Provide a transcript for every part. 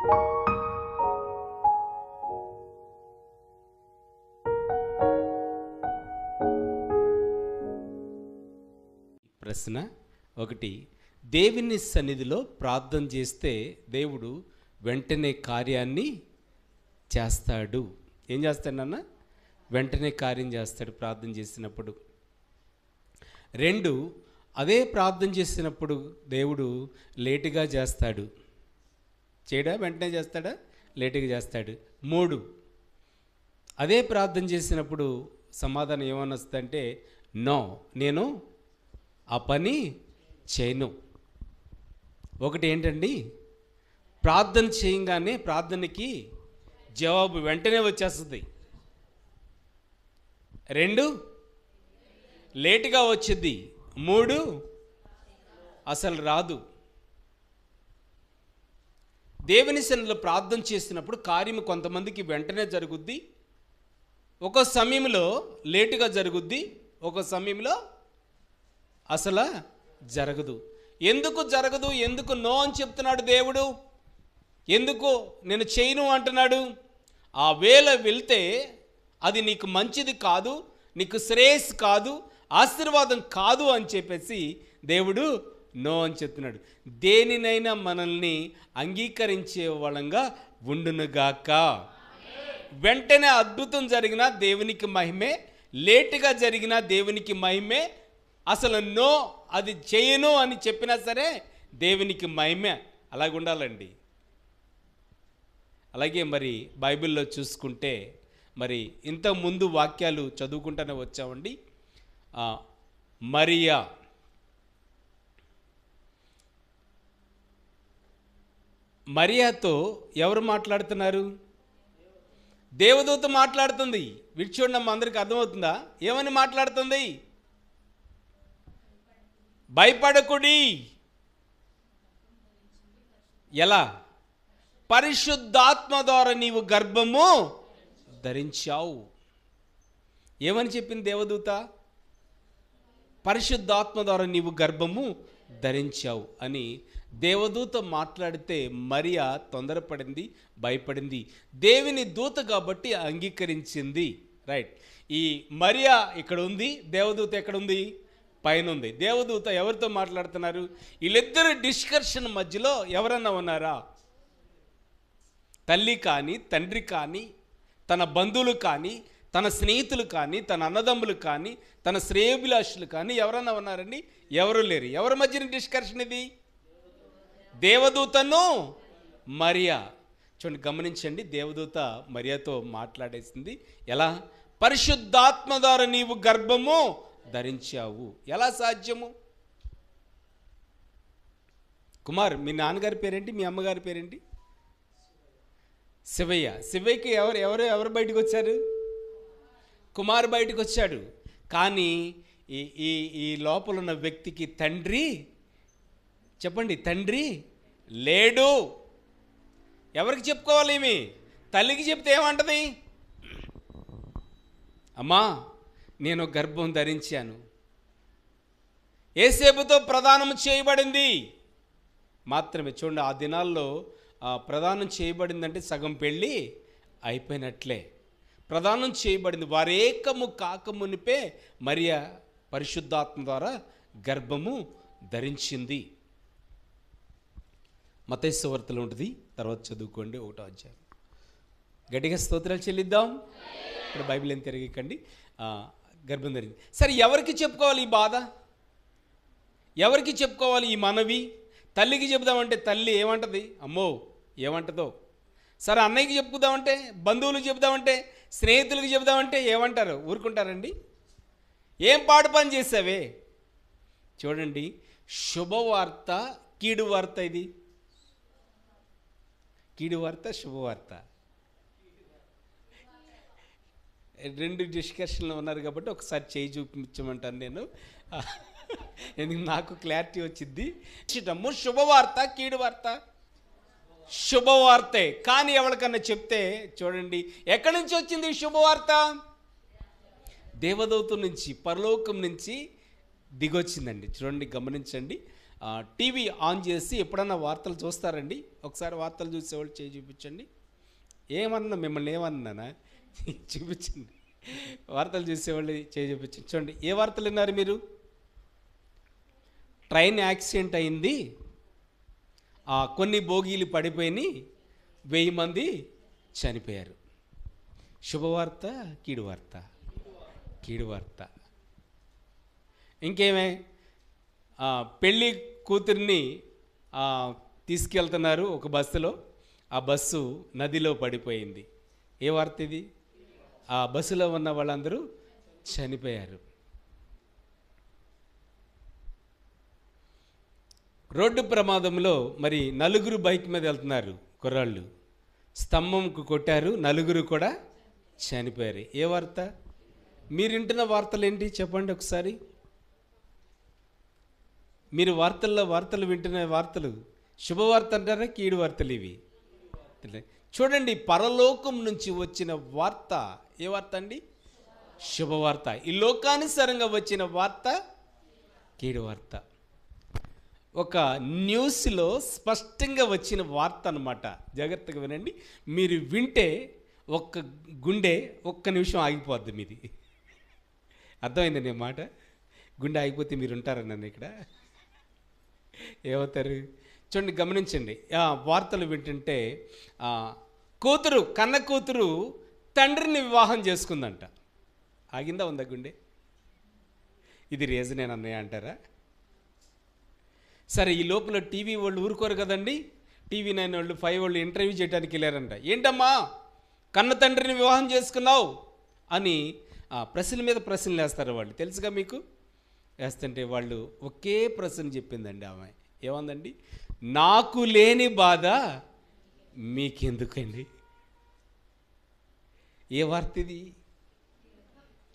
ప్రశ్న ఒకటి, దేవుని సన్నిధిలో ప్రార్థన చేస్తే దేవుడు వెంటనే కార్యాన్ని చేస్తాడు. ఏం చేస్తాడన్న? వెంటనే కార్యం చేస్తాడు ప్రార్థన చేసినప్పుడు. రెండు, అదే ప్రార్థన చేసినప్పుడు దేవుడు లేటుగా చేస్తాడు. చేయడా? వెంటనే చేస్తాడా? లేటుగా చేస్తాడు. మూడు, అదే ప్రార్థన చేసినప్పుడు సమాధానం ఏమని వస్తుందంటే, నో, నేను ఆ పని చేయను. ఒకటి ఏంటండి, ప్రార్థన చేయంగానే ప్రార్థనకి జవాబు వెంటనే వచ్చేస్తుంది. రెండు, లేటుగా వచ్చింది. మూడు, అసలు రాదు. దేవుని సన్నిధిలో ప్రార్థన చేసినప్పుడు కార్యము కొంతమందికి వెంటనే జరుగుద్ది, ఒక సమయంలో లేటుగా జరుగుద్ది, ఒక సమయంలో అసలు జరగదు. ఎందుకు జరగదు? ఎందుకు నో అని చెప్తున్నాడు దేవుడు? ఎందుకు నేను చేయను అంటున్నాడు? ఆ వేళ వెళ్తే అది నీకు మంచిది కాదు, నీకు శ్రేయస్సు కాదు, ఆశీర్వాదం కాదు అని చెప్పేసి దేవుడు నో అని చెప్తున్నాడు. దేనినైనా మనల్ని అంగీకరించే వాళ్ళంగా ఉండునుగాక. వెంటనే అద్భుతం జరిగినా దేవునికి మహిమే, లేటుగా జరిగినా దేవునికి మహిమే. అసలు నో, అది చేయను అని చెప్పినా సరే దేవునికి మహిమే. అలాగే ఉండాలండి. అలాగే మరి బైబిల్లో చూసుకుంటే మరి ఇంతకుముందు వాక్యాలు చదువుకుంటూనే వచ్చామండి. మరియాతో ఎవరు మాట్లాడుతున్నారు? దేవదూత మాట్లాడుతుంది. విడిచూడడం అందరికి అర్థమవుతుందా? ఏమని మాట్లాడుతుంది? భయపడకుడి. ఎలా? పరిశుద్ధాత్మ ద్వారా నీవు గర్భము ధరించావు. ఏమని చెప్పింది దేవదూత? పరిశుద్ధాత్మ ద్వారా నీవు గర్భము ధరించావు అని దేవదూత మాట్లాడితే మరియా తొందరపడింది, భయపడింది. దేవుని దూత కాబట్టి అంగీకరించింది. రైట్. ఈ మరియా ఇక్కడ ఉంది, దేవదూత ఎక్కడ ఉంది? పైన ఉంది. దేవదూత ఎవరితో మాట్లాడుతున్నారు? వీళ్ళిద్దరు డిస్కషన్ మధ్యలో ఎవరన్నా ఉన్నారా? తల్లి కానీ, తండ్రి కానీ, తన బంధువులు కానీ, తన స్నేహితులు కానీ, తన అన్నదమ్ములు కానీ, తన శ్రేయోభిలాషులు కానీ ఎవరన్నా ఉన్నారండి? ఎవరు లేరు. ఎవరి మధ్యన డిస్కషన్ ఇది? దేవదూతను మరియా. చూడండి, గమనించండి. దేవదూత మరియాతో మాట్లాడేసింది. ఎలా? పరిశుద్ధాత్మ ద్వారా నీవు గర్భము ధరించావు. ఎలా సాధ్యము? కుమార్, మీ నాన్నగారి పేరేంటి? మీ అమ్మగారి పేరేంటి? శివయ్య. శివయ్యకి ఎవరు బయటకు వచ్చారు? కుమార్ బయటకు వచ్చాడు. కానీ ఈ లోపల ఉన్న వ్యక్తికి తండ్రి, చెప్పండి, తండ్రి లేడు. ఎవరికి చెప్పుకోవాలి? ఏమి తల్లికి చెప్తే ఏమంటది? అమ్మా, నేను గర్భం ధరించాను. యేసేపుతో ప్రదానం చేయబడింది మాత్రమే. చూడండి, ఆ దినాల్లో ప్రదానం చేయబడిందంటే సగం పెళ్ళి అయిపోయినట్లే. ప్రదానం చేయబడింది. వారేకము కాకమునిపే మరియా పరిశుద్ధాత్మ ద్వారా గర్భము ధరించింది. మత్తయి సువార్తలో ఉంటుంది, తర్వాత చదువుకోండి 1వ అధ్యాయం. గట్టిగా స్తోత్రాలు చెల్లిద్దాం. ఇప్పుడు బైబిల్ ఏం తిరగకండి. గర్భం ధరింది. సరే, ఎవరికి చెప్పుకోవాలి ఈ బాధ? ఎవరికి చెప్పుకోవాలి ఈ మనవి? తల్లికి చెప్దామంటే తల్లి ఏమంటది? అమ్మో, ఏమంటదో. సరే, అన్నయ్యకి చెప్పుదామంటే, బంధువులకు చెప్దామంటే, స్నేహితులకు చెప్దామంటే ఏమంటారు? ఊరుకుంటారండి? ఏం పాడు పని చేసావే? చూడండి, శుభవార్త, కీడు వార్త. ఇది కీడు వార్త, శుభవార్త. రెండు డిస్కషన్లో ఉన్నారు కాబట్టి ఒకసారి చేయి చూపించమంటాను నేను. ఎందుకు నాకు క్లారిటీ వచ్చింది. శుభవార్త, కీడు వార్త. శుభవార్తే. కానీ ఎవరికన్నా చెప్తే చూడండి, ఎక్కడి నుంచి వచ్చింది ఈ శుభవార్త? దేవదూత నుంచి, పరలోకం నుంచి దిగొచ్చిందండి. చూడండి, గమనించండి. టీవీ ఆన్ చేసి ఎప్పుడన్నా వార్తలు చూస్తారండి? ఒకసారి వార్తలు చూసేవాళ్ళు చేయి చూపించండి. ఏమన్నా మిమ్మల్ని ఏమన్నానా? చూపించండి. వార్తలు చూసేవాళ్ళు చేయి చూపించండి. చూడండి, ఏ వార్తలు విన్నారు మీరు? ట్రైన్ యాక్సిడెంట్ అయింది, కొన్ని బోగీలు పడిపోయి 1000 మంది చనిపోయారు. శుభవార్త, కీడు వార్త? కీడు వార్త. ఇంకేమే? పెళ్ళి కూతుర్ని తీసుకెళ్తున్నారు ఒక బస్సులో, ఆ బస్సు నదిలో పడిపోయింది. ఏ వార్త ఇది? ఆ బస్సులో ఉన్న వాళ్ళందరూ చనిపోయారు. రోడ్డు ప్రమాదంలో మరి 4 బైక్ మీద వెళ్తున్నారు కుర్రాళ్ళు, స్తంభంకు కొట్టారు, 4 కూడా చనిపోయారు. ఏ వార్త? మీరు వింటున్న వార్తలు ఏంటి చెప్పండి ఒకసారి. మీరు వార్తలు వింటున్న వార్తలు శుభవార్త అంటారా, కీడు వార్తలు ఇవి? చూడండి, పరలోకం నుంచి వచ్చిన వార్త ఏ వార్త అండి? శుభవార్త. ఈ లోకానుసారంగా వచ్చిన వార్త కీడు వార్త. ఒక న్యూస్లో స్పష్టంగా వచ్చిన వార్త అన్నమాట. జాగ్రత్తగా వినండి. మీరు వింటే గుండె ఒక్క నిమిషం ఆగిపోద్ది మీది. అర్థమైంది నేను మాట? గుండె ఆగిపోతే మీరు ఉంటారా నన్ను ఇక్కడ? ఏమవుతారు? చూడండి, గమనించండి. వార్తలు వింటుంటే కన్న కూతురు తండ్రిని వివాహం చేసుకుందంట. ఆగిందా ఉందా గుండె? ఇది రీజనేనన్నయ్య అంటారా? సరే, ఈ లోపల టీవీ వాళ్ళు ఊరుకోరు కదండి. టీవీ 9 వాళ్ళు 5 వాళ్ళు ఇంటర్వ్యూ చేయడానికి వెళ్ళారంట. ఏంటమ్మా కన్న తండ్రిని వివాహం చేసుకున్నావు అని ప్రశ్నల మీద ప్రశ్నలు వేస్తారు వాళ్ళు, తెలుసుగా మీకు. వేస్తుంటే వాళ్ళు ఒకే ప్రశ్న చెప్పిందండి ఆమె. ఏమందండి? నాకు లేని బాధ మీకెందుకండి? ఏ వార్త ఇది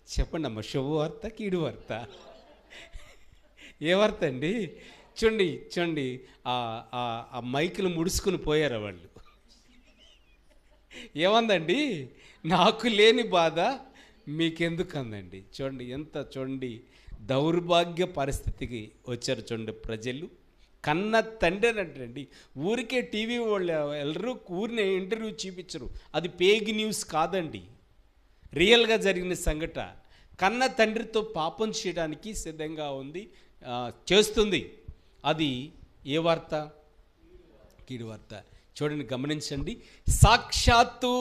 చెప్పండి అమ్మ? శుభవార్త, కీడు వార్త? ఏ వార్త అండి? చూడండి, ఆ మైకులు ముడుచుకుని పోయారు వాళ్ళు. ఏమందండి? నాకు లేని బాధ మీకెందుకు అందండి. చూడండి దౌర్భాగ్య పరిస్థితికి వచ్చారు చూడండి ప్రజలు. కన్న తండ్రి అంటండి, ఊరికే టీవీ వాళ్ళు వెళ్ళరు, ఊరిని ఇంటర్వ్యూ చూపించరు. అది పేగ్ న్యూస్ కాదండి, రియల్గా జరిగిన సంఘటన. కన్న తండ్రితో పాపం చేయడానికి సిద్ధంగా ఉంది, చేస్తుంది. అది ఏ వార్త? కీడు వార్త. చూడండి, గమనించండి. సాక్షాత్తు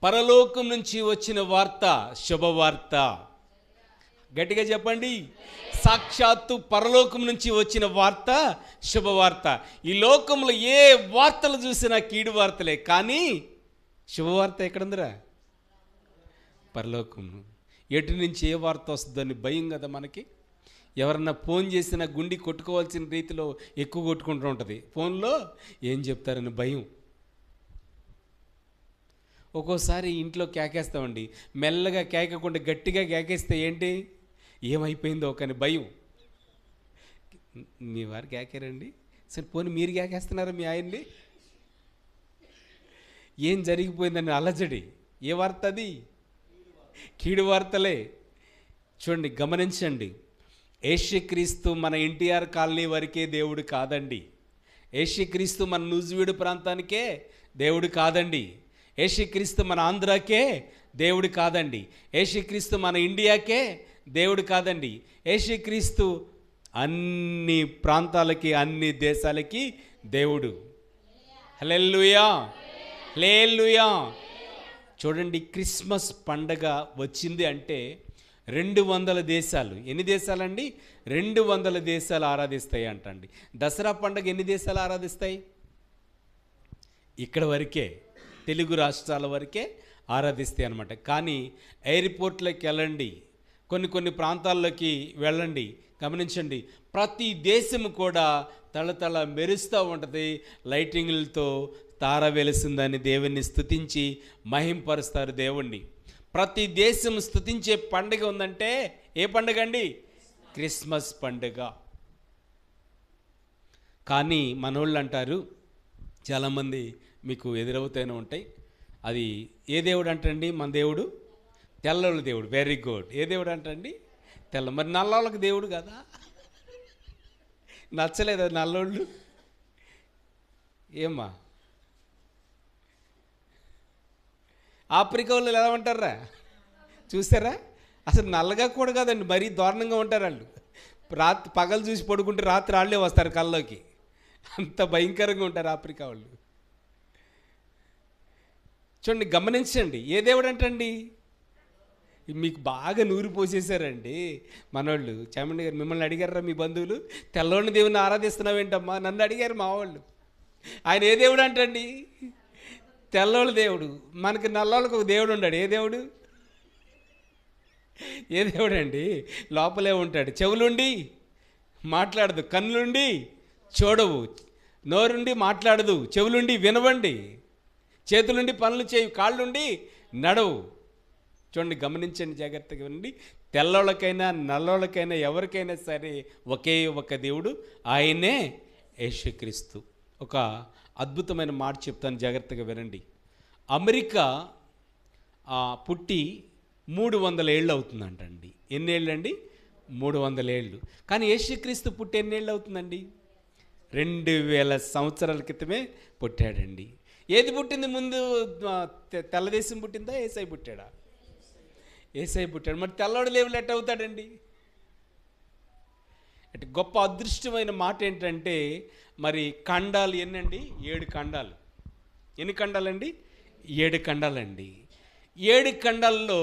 పరలోకం నుంచి వచ్చిన వార్త శుభవార్త. గట్టిగా చెప్పండి. సాక్షాత్తు పరలోకం నుంచి వచ్చిన వార్త శుభవార్త. ఈ లోకంలో ఏ వార్తలు చూసినా కీడు వార్తలే, కానీ శుభవార్త ఎక్కడుందిరా? పరలోకం. ఎటు నుంచి ఏ వార్త వస్తుందని భయం కదా మనకి. ఎవరన్నా ఫోన్ చేసినా గుండి కొట్టుకోవాల్సిన రీతిలో ఎక్కువ కొట్టుకుంటూ ఉంటుంది. ఫోన్లో ఏం చెప్తారని భయం. ఒక్కోసారి ఇంట్లో కేకేస్తామండి, మెల్లగా కేకకుండా గట్టిగా కేకేస్తే ఏంటి ఏమైపోయిందో కానీ భయం. మీ వారు కేకారండి? సరే, పోనీ మీరు కేకేస్తున్నారా మీ ఆయన్ని? ఏం జరిగిపోయిందని అలజడి. ఏ వార్త అది? కీడు వార్తలే. చూడండి, గమనించండి. యేసుక్రీస్తు మన ఎన్టీఆర్ కాలనీ వరకే దేవుడు కాదండి. యేసుక్రీస్తు మన నూజివీడు ప్రాంతానికే దేవుడు కాదండి. యేసుక్రీస్తు మన ఆంధ్రాకే దేవుడు కాదండి. యేసుక్రీస్తు మన ఇండియాకే దేవుడు కాదండి. యేసుక్రీస్తు అన్ని ప్రాంతాలకి, అన్ని దేశాలకి దేవుడు. హల్లెలూయా, హల్లెలూయా. చూడండి, క్రిస్మస్ పండగ వచ్చింది అంటే 200 దేశాలు, ఎన్ని దేశాలండి? 200 దేశాలు ఆరాధిస్తాయి అంటండి. దసరా పండగ ఎన్ని దేశాలు ఆరాధిస్తాయి? ఇక్కడ వరకే, తెలుగు రాష్ట్రాల వరకే ఆరాధిస్తాయి అన్నమాట. కానీ ఎయిర్పోర్ట్లోకి వెళ్ళండి, కొన్ని ప్రాంతాల్లోకి వెళ్ళండి, గమనించండి, ప్రతి దేశం కూడా తళతళ మెరుస్తూ ఉంటుంది. లైటింగ్లతో తార వెలిసిందని దేవుణ్ణి స్తుతించి మహింపరుస్తారు దేవుణ్ణి. ప్రతి దేశం స్తుతించే పండుగ ఉందంటే ఏ పండుగ అండి? క్రిస్మస్ పండుగ. కానీ మనోళ్ళు అంటారు, చాలామంది మీకు ఎదురవుతూనే ఉంటాయి, అది ఏ దేవుడు అంటండి? మన దేవుడు తెల్లోళ్ళ దేవుడు. Very good. ఏ దేవుడు అంటండి? తెల్ల. మరి నల్లోళ్ళకి దేవుడు కదా. నచ్చలేదా నల్లోళ్ళు? ఏమ్మా ఆఫ్రికా వాళ్ళు ఎలా ఉంటారా చూసారా? అసలు నల్లగా కూడా కాదండి, మరీ దారుణంగా ఉంటారు వాళ్ళు. రాత్రి పగలు చూసి పడుకుంటే రాత్రి వాళ్ళే వస్తారు కల్లోకి, అంత భయంకరంగా ఉంటారు ఆఫ్రికా వాళ్ళు. చూడండి, గమనించండి. ఏ దేవుడు అంటండి? మీకు బాగా నూరు పోసేశారండి మనోళ్ళు. చామండి గారు మిమ్మల్ని అడిగారా మీ బంధువులు, తెల్లవాడిని దేవుని ఆరాధిస్తున్నావేంటమ్మా? నన్ను అడిగారు మా వాళ్ళు. ఆయన ఏ దేవుడు అంటండి? తెల్లవాళ్ళ దేవుడు. మనకి నల్లవాళ్ళకి ఒక దేవుడు ఉన్నాడు. ఏ దేవుడు? ఏ దేవుడు అండి? లోపలే ఉంటాడు. చెవులుండి మాట్లాడదు, కన్నులుండి చూడవు, నోరుండి మాట్లాడదు, చెవులుండి వినవండి, చేతులుండి పనులు చేయు, కాళ్ళుండి నడవు. చూడండి, గమనించండి, జాగ్రత్తగా వినండి. తెల్లోళ్ళకైనా నల్లోళ్ళకైనా ఎవరికైనా సరే ఒకే ఒక దేవుడు, ఆయనే యేసుక్రీస్తు. ఒక అద్భుతమైన మాట చెప్తాను, జాగ్రత్తగా వినండి. అమెరికా పుట్టి 300 ఏళ్ళు అవుతుందంటండి. ఎన్ని ఏళ్ళు అండి? 300 ఏళ్ళు. కానీ యేసుక్రీస్తు పుట్టి ఎన్ని ఏళ్ళు అవుతుందండి? 2000 సంవత్సరాల క్రితమే పుట్టాడండి. ఏది పుట్టింది ముందు? తెల్లదేశం పుట్టిందా, ఏసై పుట్టాడా? ఏసై పుట్టాడు. మరి తెల్లవాడు లేవులు ఎట్ట అవుతాడండి? అంటే గొప్ప అదృష్టమైన మాట ఏంటంటే, మరి ఖండాలు ఎన్నండి? 7 ఖండాలు. ఎన్ని ఖండాలండి? 7 ఖండాలండి. 7 ఖండాల్లో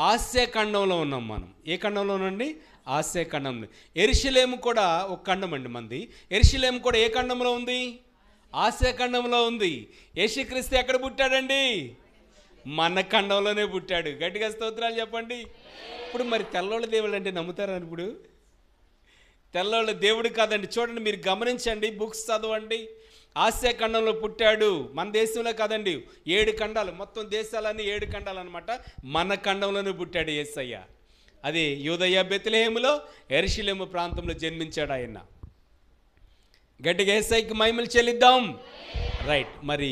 ఆసియా ఖండంలో ఉన్నాం మనం. ఏ ఖండంలోనండి? ఆసియా ఖండంలో. యెరూషలేము కూడా ఒక ఖండం అండి మంది. యెరూషలేము కూడా ఏ ఖండంలో ఉంది? ఆసియా ఖండంలో ఉంది. యేసుక్రీస్తు ఎక్కడ పుట్టాడండి? మన ఖండంలోనే పుట్టాడు. గట్టిగా స్తోత్రాలు చెప్పండి. ఇప్పుడు మరి తెల్లోళ్ళ దేవుళ్ళు అంటే నమ్ముతారా? ఇప్పుడు తెల్లోళ్ళ దేవుడు కాదండి. చూడండి, మీరు గమనించండి, బుక్స్ చదవండి. ఆసియా ఖండంలో పుట్టాడు. మన దేశంలో కాదండి, 7 ఖండాలు, మొత్తం దేశాలన్నీ 7 ఖండాలు అనమాట. మన ఖండంలోనే పుట్టాడు యేసయ్య. అది యూదయ బెత్లెహేములో యెరూషలేము ప్రాంతంలో జన్మించాడు ఆయన. గట్టిగా యేసయ్యకి మహిమలు చెల్లిద్దాం. రైట్. మరి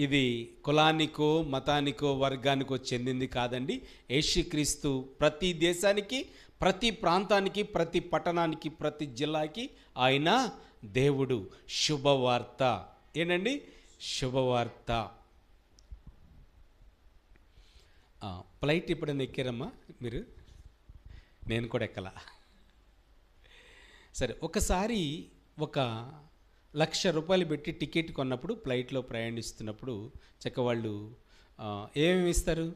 ఇది కులానికో మతానికో వర్గానికో చెందింది కాదండి. యేసుక్రీస్తు ప్రతి దేశానికి, ప్రతి ప్రాంతానికి, ప్రతి పట్టణానికి, ప్రతి జిల్లాకి ఆయన దేవుడు. శుభవార్త. ఏంటండి? శుభవార్త. ఫ్లైట్ ఎప్పుడైనా ఎక్కారమ్మా మీరు? నేను కూడా ఎక్కలా. సరే, ఒకసారి ఒక 1,00,000 రూపాయలు పెట్టి టికెట్ కొన్నప్పుడు, ఫ్లైట్లో ప్రయాణిస్తున్నప్పుడు వాళ్ళు ఏమేమి ఇస్తారు?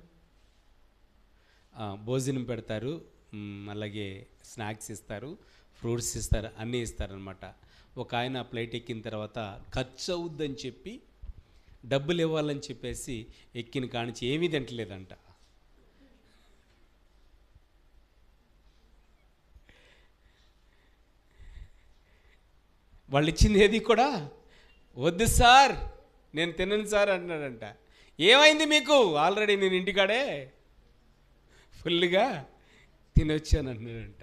భోజనం పెడతారు, అలాగే స్నాక్స్ ఇస్తారు, ఫ్రూట్స్ ఇస్తారు, అన్నీ ఇస్తారనమాట. ఒక ఆయన ఫ్లైట్ ఎక్కిన తర్వాత ఖర్చు అవుద్దని చెప్పి, డబ్బులు ఇవ్వాలని చెప్పేసి ఎక్కిన కానించి ఏమీ తింటలేదంట. వాళ్ళు ఇచ్చింది ఏది కూడా వద్దు సార్, నేను తినను సార్ అన్నాడంట. ఏమైంది మీకు? ఆల్రెడీ నేను ఇంటికాడే ఫుల్గా తినొచ్చాను అన్నాడంట.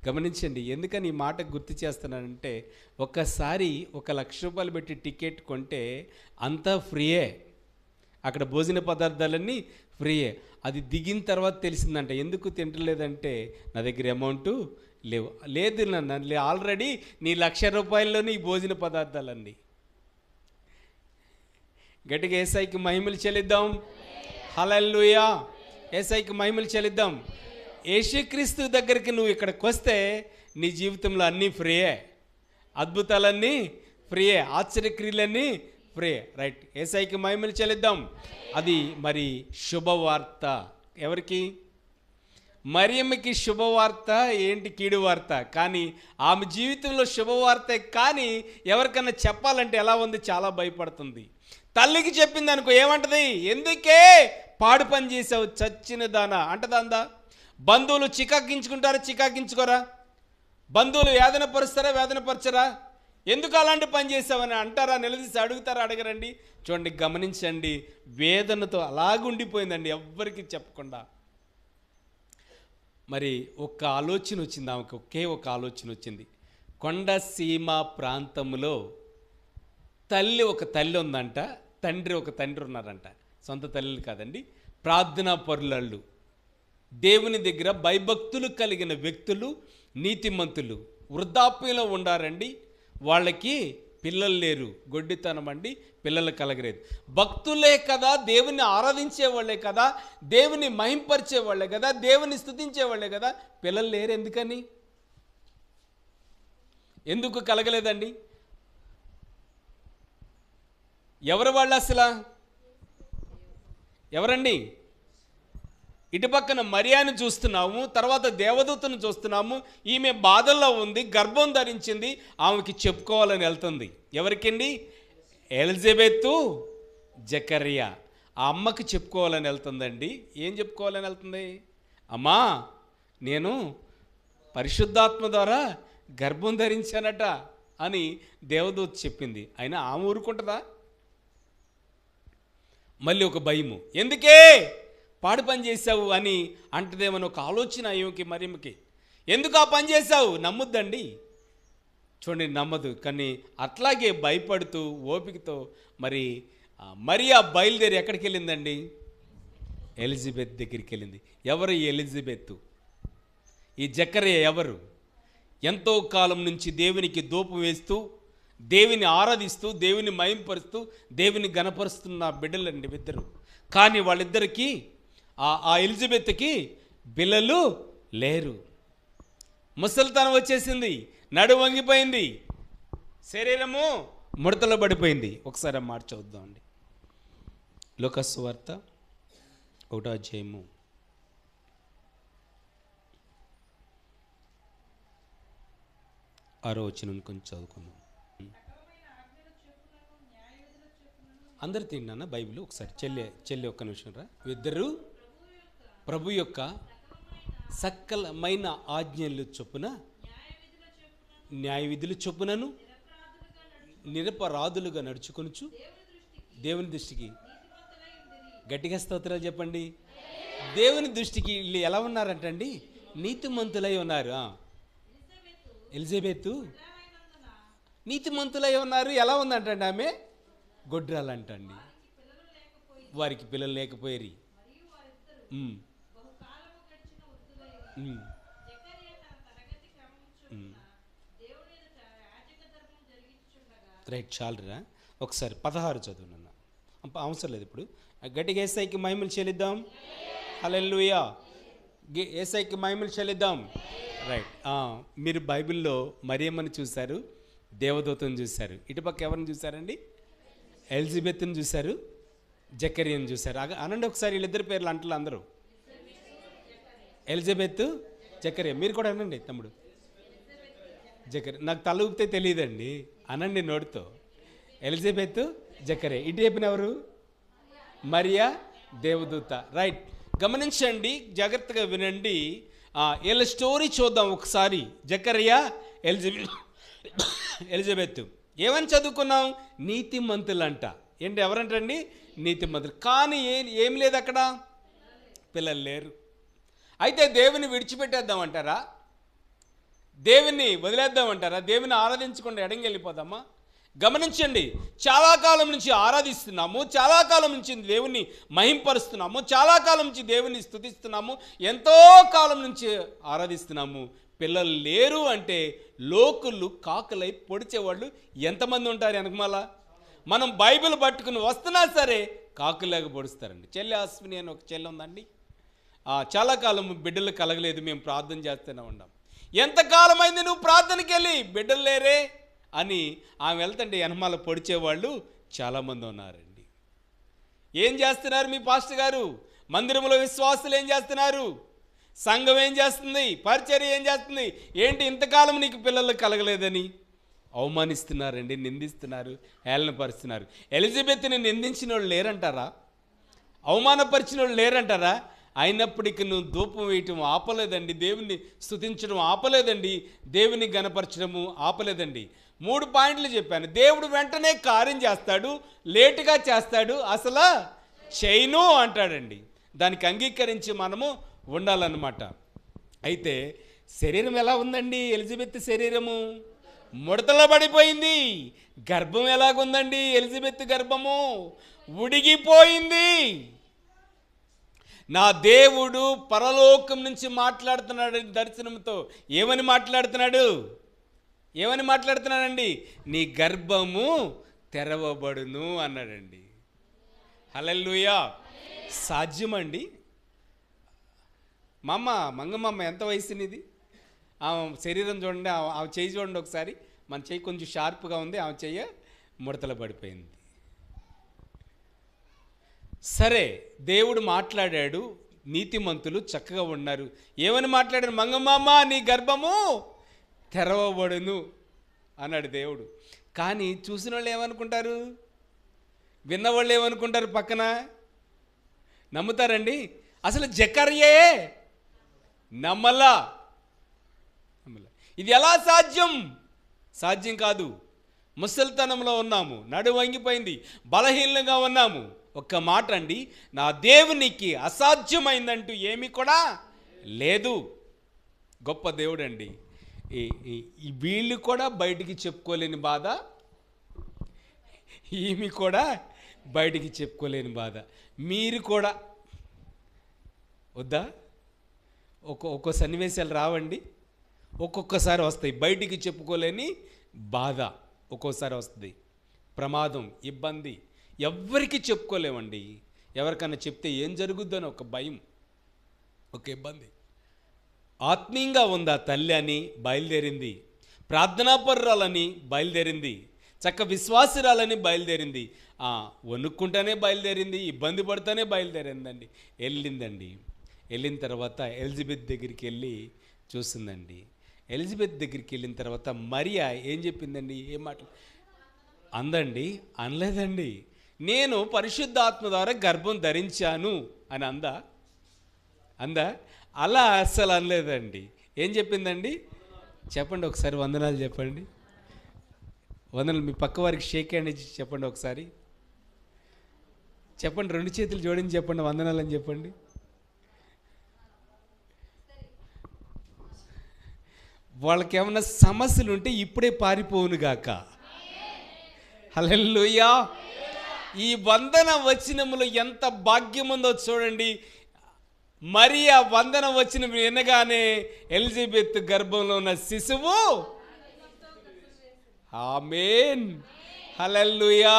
గమనించండి, ఎందుకని ఈ మాట గుర్తు చేస్తున్నానంటే, ఒక్కసారి 1,00,000 రూపాయలు పెట్టి టికెట్ కొంటే అంతా ఫ్రీయే, అక్కడ భోజన పదార్థాలన్నీ ఫ్రీయే. అది దిగిన తర్వాత తెలిసిందంట. ఎందుకు తింటలేదంటే, నా దగ్గర అమౌంట్ లేదు నన్ను, ఆల్రెడీ నీ 1,00,000 రూపాయల్లోనే ఈ భోజన పదార్థాలన్నీ. గట్టిగా యేసయ్యకి మహిమలు చెల్లిద్దాం. హల్లెలూయా. యేసయ్యకి మహిమలు చెల్లిద్దాం. యేసుక్రీస్తు దగ్గరికి నువ్వు ఇక్కడికి వస్తే నీ జీవితంలో అన్నీ ఫ్రీయే, అద్భుతాలన్నీ ఫ్రీయే, ఆశ్చర్యక్రియలన్నీ ఫ్రీయే. రైట్. యేసయ్యకి మహిమలు చెల్లిద్దాం. అది మరి శుభవార్త. ఎవరికి? మరియమ్మకి శుభవార్త ఏంటి? కీడు వార్త. కానీ ఆమె జీవితంలో శుభవార్తే. కానీ ఎవరికన్నా చెప్పాలంటే ఎలా ఉంది? చాలా భయపడుతుంది. తల్లికి చెప్పింది అనుకో, ఏమంటది? ఎందుకే పాడు పని చేసావు చచ్చిన దానా అంటదా? అందా? బంధువులు చికాకించుకుంటారా? చికాకించుకోరా? బంధువులు వేదన పరుస్తారా? వేదన పరచరా? ఎందుకు అలాంటి పని చేసావని అంటారా? నిలదీసి అడుగుతారా? అడగరండి. చూడండి, గమనించండి, వేదనతో అలాగుండిపోయిందండి, ఎవ్వరికి చెప్పకుండా. మరి ఒక ఆలోచన వచ్చింది ఆమెకు, ఒకే ఒక ఆలోచన వచ్చింది. కొండసీమ ప్రాంతంలో ఒక తల్లి ఉందంట, ఒక తండ్రి ఉన్నారంట. సొంత తల్లిలు కాదండి, ప్రార్థనా పరులు, దేవుని దగ్గర భయభక్తులు కలిగిన వ్యక్తులు, నీతిమంతులు. వృద్ధాప్యంలో ఉండారండి, వాళ్ళకి పిల్లలు లేరు, గొడ్డితనం అండి, పిల్లలు కలగలేదు. భక్తులే కదా, దేవుని ఆరాధించే వాళ్ళే కదా, దేవుని మహింపరిచే వాళ్ళే కదా, దేవుని స్తుతించే వాళ్ళే కదా, పిల్లలు లేరు. ఎందుకని, ఎందుకు కలగలేదండి? ఎవరు వాళ్ళు అసలు? ఎవరండి? ఇటు పక్కన మరియాను చూస్తున్నాము, తర్వాత దేవదూతను చూస్తున్నాము. ఈమె బాధల్లో ఉంది, గర్భం ధరించింది, ఆమెకి చెప్పుకోవాలని వెళ్తుంది. ఎవరికండి? ఎలిజబెతు, జకరియా. ఆ అమ్మకి చెప్పుకోవాలని వెళ్తుందండి. ఏం చెప్పుకోవాలని వెళ్తుంది? అమ్మా, నేను పరిశుద్ధాత్మ ద్వారా గర్భం ధరించానట అని దేవదూత చెప్పింది. అయినా ఆమె ఊరుకుంటుందా? మళ్ళీ ఒక భయము, ఎందుకే పాడు పని చేసావు అని అంటదేమని ఒక ఆలోచన ఈమెకి, మరియమ్మకి. ఎందుకు ఆ పని చేసావు? నమ్ముద్దండి, చూడండి, నమ్మదు. కానీ అట్లాగే భయపడుతూ ఓపికతో మరియా బయలుదేరి ఎక్కడికి వెళ్ళిందండి? ఎలిజబెత్ దగ్గరికి వెళ్ళింది. ఎవరు ఈ ఎలిజబెత్? ఈ జకరియా ఎవరు? ఎంతో కాలం నుంచి దేవునికి ధూపం వేస్తూ, దేవుని ఆరాధిస్తూ, దేవుని మహింపరుస్తూ, దేవుని గణపరుస్తున్న బిడ్డలండి ఇద్దరు. కానీ వాళ్ళిద్దరికీ, ఆ ఎలిజబెత్కి పిల్లలు లేరు. ముసలితనం వచ్చేసింది, నడు వంగిపోయింది, శరీరము ముడతలో పడిపోయింది. ఒకసారి మాట చదువుదామండి. లూకా సువార్త 1వ అధ్యాయము 6వ వచనం కొంచెం చదువుకుందాం. అందరు తిన్నానా బైబిల్? ఒకసారి చెల్లి ఒక్క నిమిషం రా. ఇద్దరు ప్రభు యొక్క సకలమైన ఆజ్ఞలు చొప్పున, న్యాయ విధులు చొప్పునను నిరపరాధులుగా నడుచుకొనుచు దేవుని దృష్టికి, గట్టిగా స్తోత్రాలు చెప్పండి, దేవుని దృష్టికి వీళ్ళు ఎలా ఉన్నారంటండి? నీతిమంతులై ఉన్నారు. ఎలిజబెత్ నీతిమంతులై ఉన్నారు. ఎలా ఉందంటండి ఆమె? గొడ్రాలంటండి. వారికి పిల్లలు లేకపోయారు. రైట్, చాలురా. ఒకసారి 16 చదువునన్నా, అవసరం లేదు ఇప్పుడు. గట్టిగా యేసయ్యకి మహిమలు చెల్లిద్దాం. హల్లెలూయా. యేసయ్యకి మహిమలు చెల్లిద్దాం. రైట్. మీరు బైబిల్లో మరియమ్మని చూశారు, దేవదూతను చూశారు. ఇటుపక్క ఎవరిని చూశారండి? ఎలిజబెత్ని చూశారు, జకరియాని చూశారు. అనండి ఒకసారి వీళ్ళిద్దరి పేర్లు అంటలు అందరూ. ఎలిజబెత్, జకరియా. మీరు కూడా అనండి తమ్ముడు. జకరియా. నాకు తల ఊపితే తెలియదండి, అనండి నోటితో. ఎలిజబెత్, జకరియా. ఇటు చెప్పిన ఎవరు? మరియా, దేవదూత. రైట్. గమనించండి, జాగ్రత్తగా వినండి. వీళ్ళ స్టోరీ చూద్దాం ఒకసారి. జకరియా, ఎలిజబెత్. ఏమని చదువుకున్నాం? నీతిమంతులంట. ఏంటి, ఎవరంటండి? నీతిమంతులు. కానీ ఏం లేదు అక్కడ, పిల్లలు లేరు. అయితే దేవుని విడిచిపెట్టేద్దామంటారా? దేవుని వదిలేద్దామంటారా? దేవుని ఆరాధించకుండా ఎడంగి వెళ్ళిపోదామా? గమనించండి, చాలా కాలం నుంచి ఆరాధిస్తున్నాము, చాలా కాలం నుంచి దేవుని మహింపరుస్తున్నాము, చాలా కాలం నుంచి దేవుని స్తుతిస్తున్నాము, ఎంతో కాలం నుంచి ఆరాధిస్తున్నాము. పిల్లలు లేరు అంటే లోకులు కాకులై పొడిచేవాళ్ళు ఎంతమంది ఉంటారు వెనకమాల? మనం బైబిల్ పట్టుకుని వస్తున్నా సరే కాకులాగా పొడుస్తారండి. చెల్లి అశ్విని అని ఒక చెల్లి ఉందండి, చాలా కాలం బిడ్డలు కలగలేదు, మేము ప్రార్థన చేస్తూనే ఉన్నాం. ఎంతకాలం అయింది నువ్వు ప్రార్థనకి వెళ్ళి, బిడ్డలు లేరే అని ఆమె వెళ్తుంటే వెనమాల పొడిచేవాళ్ళు చాలామంది ఉన్నారండి. ఏం చేస్తున్నారు మీ పాస్టర్ గారు? మందిరంలో విశ్వాసులు ఏం చేస్తున్నారు? సంఘం ఏం చేస్తుంది? పరిచర్య ఏం చేస్తుంది? ఏంటి ఇంతకాలం నీకు పిల్లలు కలగలేదని అవమానిస్తున్నారండి, నిందిస్తున్నారు, హేళనపరుస్తున్నారు. ఎలిజబెత్ని నిందించిన వాళ్ళు లేరంటారా? అవమానపరిచిన వాళ్ళు లేరంటారా? అయినప్పటికీ నువ్వు ధూపం వేయటం ఆపలేదండి, దేవుని స్తుతించడం ఆపలేదండి, దేవుని గణపరచడము ఆపలేదండి. 3 పాయింట్లు చెప్పాను. దేవుడు వెంటనే కార్యం చేస్తాడు, లేటుగా చేస్తాడు, అసలు చేయను అంటాడండి. దానికి అంగీకరించి మనము ఉండాలన్నమాట. అయితే శరీరం ఎలా ఉందండి? ఎలిజబెత్ శరీరము ముడతలో పడిపోయింది. గర్భం ఎలాగుందండి? ఎలిజబెత్ గర్భము ఉడిగిపోయింది. నా దేవుడు పరలోకం నుంచి మాట్లాడుతున్నాడు దర్శనంతో. ఏమని మాట్లాడుతున్నాడు? ఏమని మాట్లాడుతున్నాడండి? నీ గర్భము తెరవబడును అన్నాడండి. హల్లెలూయా. సాధ్యమండి? మంగమ్మ ఎంత వయసు నీది? ఆమె శరీరం చూడండి, ఆమె చెయ్యి చూడండి ఒకసారి. మన చెయ్యి కొంచెం షార్ప్గా ఉంది, ఆమె చెయ్యి ముడతలు పడిపోయింది. సరే, దేవుడు మాట్లాడాడు, నీతిమంతులు చక్కగా ఉన్నారు. ఏమని మాట్లాడాడు? మంగమ్మ నీ గర్భము తెరవబడును అన్నాడు దేవుడు. కానీ చూసిన వాళ్ళు ఏమనుకుంటారు? విన్నవాళ్ళు ఏమనుకుంటారు? పక్కన నమ్ముతారండి? అసలు జకర్యే నమ్మలా. ఇది ఎలా సాధ్యం? సాధ్యం కాదు. ముసలితనంలో ఉన్నాము, నడుము వంగిపోయింది, బలహీనంగా ఉన్నాము. ఒక్క మాట అండి, నా దేవునికి అసాధ్యమైందంటూ ఏమీ కూడా లేదు. గొప్ప దేవుడు అండి. ఈ వీళ్ళు కూడా బయటికి చెప్పుకోలేని బాధ, ఈమె కూడా బయటికి చెప్పుకోలేని బాధ. మీరు కూడా వద్దా? ఒక్కో సన్నివేశాలు రావండి, ఒక్కొక్కసారి వస్తాయి. బయటికి చెప్పుకోలేని బాధ ఒక్కోసారి వస్తుంది. ప్రమాదం, ఇబ్బంది, ఎవ్వరికి చెప్పుకోలేమండి. ఎవరికన్నా చెప్తే ఏం జరుగుద్దని ఒక భయం, ఒక ఇబ్బంది. ఆత్మీయంగా ఉందా తల్లి అని బయలుదేరింది, ప్రార్థనాపరురాలని బయలుదేరింది, చక్క విశ్వాసురాలని బయలుదేరింది. వణుక్కుంటానే బయలుదేరింది, ఇబ్బంది పడుతూనే బయలుదేరిందండి. వెళ్ళిందండి. వెళ్ళిన తర్వాత ఎలిజబెత్ దగ్గరికి వెళ్ళి చూసిందండి. ఎలిజబెత్ దగ్గరికి వెళ్ళిన తర్వాత మరియా ఏం చెప్పిందండి? ఏం మాట అందండి? అనలేదండి. నేను పరిశుద్ధాత్మ ద్వారా గర్భం ధరించాను అని అందా? అలా అస్సలు అనలేదండి. ఏం చెప్పిందండి? చెప్పండి ఒకసారి, వందనాలు చెప్పండి. వందనాలు. మీ పక్క వారికి షేక్ హ్యాండ్ ఇచ్చి చెప్పండి ఒకసారి. చెప్పండి, 2 చేతులు జోడించి చెప్పండి, వందనాలు అని చెప్పండి. వాళ్ళకి ఏమన్నా సమస్యలు ఉంటే ఇప్పుడే పారిపోవును గాక. హల్లెలూయా. ఈ వందన వచనములో ఎంత భాగ్యం ఉందో చూడండి. మరియా వందన వచనం వినగానే ఎలిజబెత్ గర్భంలో ఉన్న శిశువు ఆమేన్ హల్లెలూయా.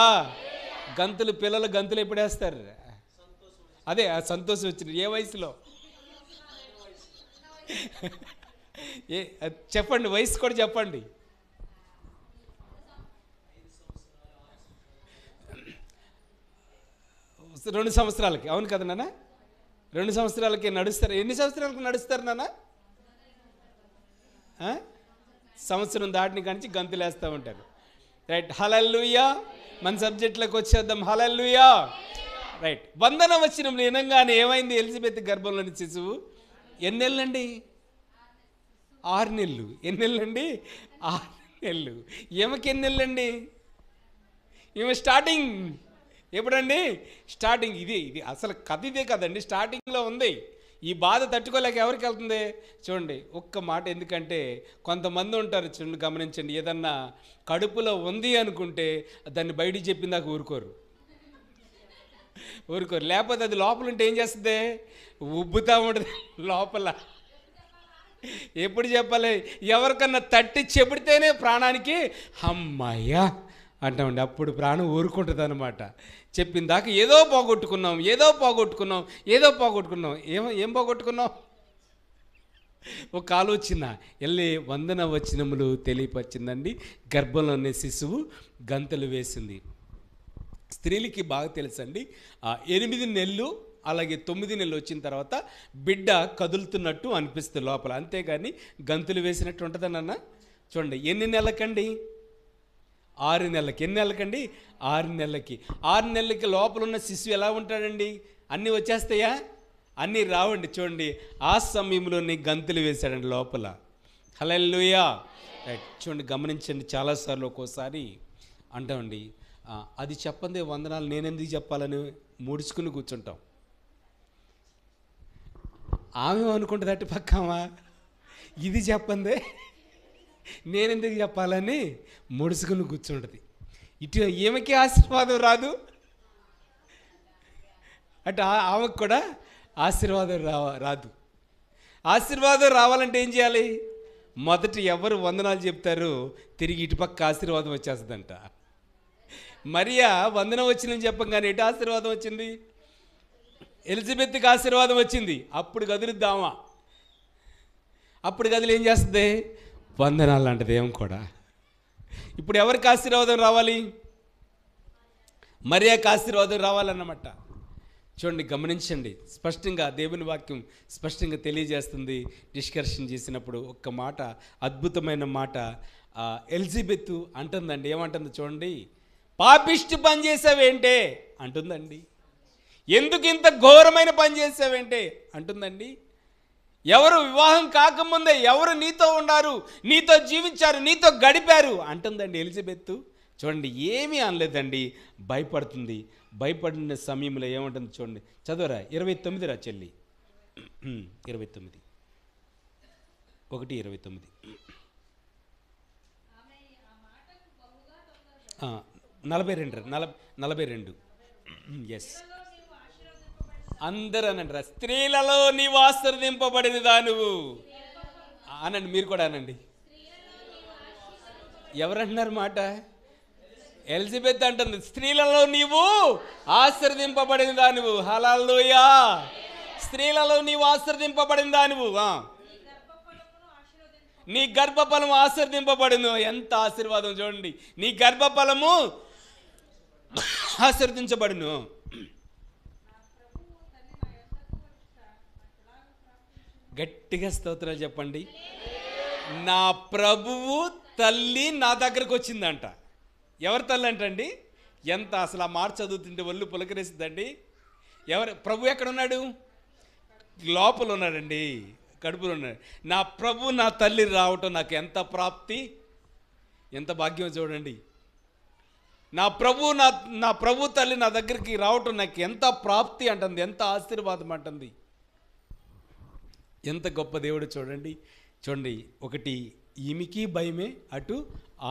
పిల్లలు గంతులు ఎప్పుడేస్తారు? అదే సంతోషం వచ్చింది. ఏ వయసులో? చెప్పండి, వయసు కూడా చెప్పండి. 2 సంవత్సరాలకి. అవును కదా నాన్న? 2 సంవత్సరాలకి నడుస్తారు. ఎన్ని సంవత్సరాలకు నడుస్తారు నాన్న? సంవత్సరం దాటిని కానించి గంతులు వేస్తూ ఉంటారు. రైట్, హల్లెలూయా. మన సబ్జెక్ట్లోకి వచ్చేద్దాం. హల్లెలూయా. రైట్, వందన వచనం వినగానే ఏమైంది? ఎలిజబెత్ గర్భంలోని శిశువు ఎన్ని నెలలండి? 6 నెలలు. ఎన్ని నెలలండి? 6 నెలలు. ఈమెకి ఎన్ని నెలలండి? ఈమె స్టార్టింగ్ ఎప్పుడండి? స్టార్టింగ్. ఇది అసలు కథ ఇదే కదండి, స్టార్టింగ్లో ఉంది. ఈ బాధ తట్టుకోలేక ఎవరికి వెళ్తుంది? చూడండి ఒక్క మాట. ఎందుకంటే కొంతమంది ఉంటారు, చూడండి గమనించండి, ఏదన్నా కడుపులో ఉంది అనుకుంటే దాన్ని బయటికి చెప్పిందాక ఊరుకోరు. లేకపోతే అది లోపల ఉంటే ఏం చేస్తుంది? ఉబ్బుతా ఉంటుంది లోపల. ఎప్పుడు చెప్పాలి? ఎవరికన్నా తట్టి చెబితేనే ప్రాణానికి అమ్మాయ్యా అంటామండి. అప్పుడు ప్రాణం ఊరుకుంటుంది అనమాట. చెప్పిన దాకా ఏదో పోగొట్టుకున్నాం. ఏం పోగొట్టుకున్నాం? ఒక ఆలోచన వెళ్ళి వందన వచనములు తెలియపరిచిందండి. గర్భంలోనే శిశువు గంతులు వేసింది. స్త్రీలకి బాగా తెలుసండి, 8 నెలలు అలాగే 9 నెలలు వచ్చిన తర్వాత బిడ్డ కదులుతున్నట్టు అనిపిస్తుంది లోపల, అంతేగాని గంతులు వేసినట్టు ఉంటుందన్న. చూడండి, ఎన్ని నెలలకండి? 6 నెలలకి. ఎన్ని నెలలకండి? 6 నెలలకి. 6 నెలలకి లోపల ఉన్న శిశువు ఎలా ఉంటాడండి? అన్నీ వచ్చేస్తాయా? అన్నీ రావండి. చూడండి, ఆ సమయంలోనే గంతులు వేశాడండి లోపల. హల్లెలూయా. రైట్, చూడండి గమనించండి. చాలాసార్లు ఒక్కోసారి అంటామండి, అది చెప్పందే వందనాలు నేనెందుకు చెప్పాలని ముడుచుకుని కూర్చుంటాం. ఆమె అనుకుంటుంది అటు పక్కమా, ఇది చెప్పందే నేనెందుకు చెప్పాలని ముడుచుకుని కూర్చుంటుంది. ఇటు ఈమెకి ఆశీర్వాదం రాదు, అటు ఆమెకు కూడా ఆశీర్వాదం రాదు. ఆశీర్వాదం రావాలంటే ఏం చేయాలి? మొదట ఎవరు వందనాలు చెప్తారు తిరిగి ఇటుపక్క ఆశీర్వాదం వచ్చేస్తుందంట. మరియా వందనం వచ్చిందని చెప్పంగానే ఎటు ఆశీర్వాదం వచ్చింది? ఎలిజబెత్కి ఆశీర్వాదం వచ్చింది. అప్పుడు కదులుద్దామా, అప్పుడు గదిలి ఏం చేస్తుంది? వందనాలు అంటది. ఏం కూడా ఇప్పుడు ఎవరికి ఆశీర్వాదం రావాలి? మరియాకి ఆశీర్వాదం రావాలన్నమాట. చూడండి, గమనించండి, స్పష్టంగా దేవుని వాక్యం స్పష్టంగా తెలియజేస్తుంది. డిస్కషన్ చేసినప్పుడు ఒక్క మాట, అద్భుతమైన మాట ఎలిజబెత్ అంటుందండి. ఏమంటుంది చూడండి, పాపిష్టి పని చేసావేంటే అంటుందండి. ఎందుకు ఇంత ఘోరమైన పని చేసావేంటే అంటుందండి. ఎవరు వివాహం కాకముందే ఎవరు నీతో ఉన్నారు, నీతో జీవించారు, నీతో గడిపారు అంటుందండి ఎలిజబెత్. చూడండి, ఏమీ అనలేదండి, భయపడుతుంది. భయపడిన సమయంలో ఏమంటుంది చూడండి, చదవరా 29 రా చెల్లి, 29 1:29 42 ఎస్ అందరూ అనండి, స్త్రీలలో నీవు ఆశీర్వదింపబడిన దానువు అనండి. మీరు కూడా అనండి. ఎవరంటున్నారు మాట? ఎలిజబెత్ అంటుంది, స్త్రీలలో నీవు ఆశీర్వదింపబడిన దానివు. హల్లెలూయా. స్త్రీలలో నీవు ఆశీర్వదింపబడిన దానివు, నీ గర్భఫలము ఆశీర్వదింపబడును. ఎంత ఆశీర్వాదం చూడండి, నీ గర్భఫలము ఆశీర్వదించబడును. గట్టిగా స్తోత్రాలు చెప్పండి. నా ప్రభువు తల్లి నా దగ్గరకు వచ్చిందంట. ఎవరి తల్లి అంటండి? ఎంత అసలు ఆ మాట చదువుతుంటే ఒళ్ళు పులకరిస్తుందండి. ఎవరు ప్రభు ఎక్కడున్నాడు? లోపల ఉన్నాడండి, కడుపులో ఉన్నాడు. నా ప్రభు నా తల్లి రావటం నాకు ఎంత ప్రాప్తి, ఎంత భాగ్యం చూడండి. నా ప్రభు తల్లి నా దగ్గరికి రావటం నాకు ఎంత ప్రాప్తి అంటుంది, ఎంత ఆశీర్వాదం అంటుంది. ఎంత గొప్ప దేవుడు చూడండి. చూడండి, ఒకటి ఈమెకి భయమే, అటు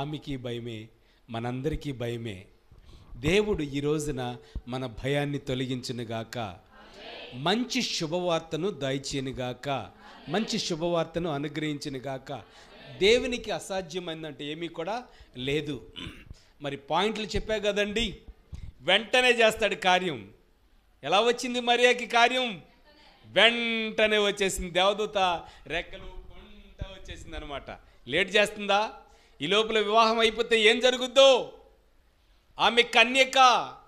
ఆమెకి భయమే, మనందరికీ భయమే. దేవుడు ఈ రోజున మన భయాన్ని తొలగించునుగాక, మంచి శుభవార్తను దయచేయునుగాక, మంచి శుభవార్తను అనుగ్రహించునుగాక. దేవునికి అసాధ్యమైందంటే ఏమీ కూడా లేదు. మరి పాయింట్లు చెప్పా కదండి, వెంటనే చేస్తాడు కార్యం. ఎలా వచ్చింది మరియాకి కార్యం? వెంటనే వచ్చేసింది. దేవదూత రెక్కలు కొంట వచ్చేసింది అనమాట. లేట్ చేస్తుందా? ఈ లోపల వివాహం అయిపోతే ఏం జరుగుద్దో? ఆమె కన్యక,